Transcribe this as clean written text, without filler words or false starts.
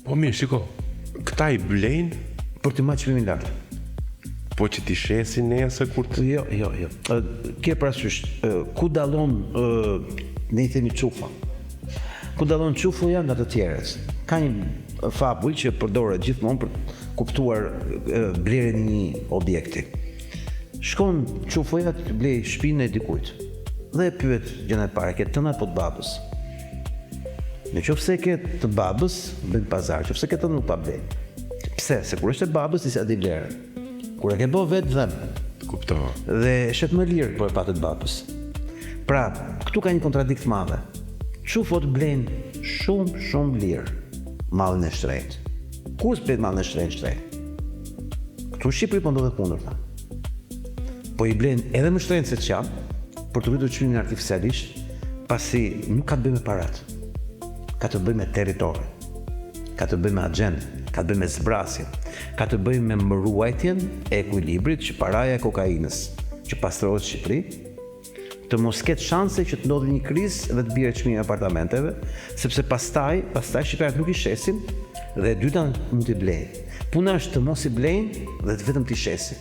Po mirë, shiko, këta i blejnë për të marrë çmimin lart. po që t'i shesin nesër kur të... Jo. Ke parasysh, ku dallon ne i themi çufa. Ku dallon çufuja nga të tjerët. Ka një fabull që përdoret gjithmonë për kuptuar blerjen e një objekti. Shkon çufuja të blej shtëpinë e dikujt. Dhe e pyet gjëna e parë, ke tënda apo të babës? Në qoftë se ke të babës, bën pazar, nëse ke tënda nuk pa blej. Pse? Se kur është e babës ti s'e di vlerën. Kur e ke bë vetë dhën. Kuptova. Dhe shet më lirë për patë të babës. Pra, këtu ka një kontradikt madhe. Çufot blejnë shumë lirë mallin e shtrenjtë. Ku s'blet mallin e shtrenjtë? Këtu në Shqipëri po ndodhet kundërta. Po i blejnë edhe më shtrenjtë se çfarë, për të rritur çmimin artificialisht, pasi nuk ka të bëjë me parat. Ka të bëjë me territor. Ka të bëjë me agjendë, ka të bëjë me zbrasjen, ka të bëjë me mbërruajtjen e ekuilibrit që paraja e kokainës që pastrohet në Shqipëri, të mos ketë shanse që të ndodhë një krizë dhe të bjerë çmimi i apartamenteve, sepse pastaj shqiptarët nuk i shesin dhe e dyta mund t'i blejnë. Puna është të mos i blejnë dhe të vetëm t'i shesin.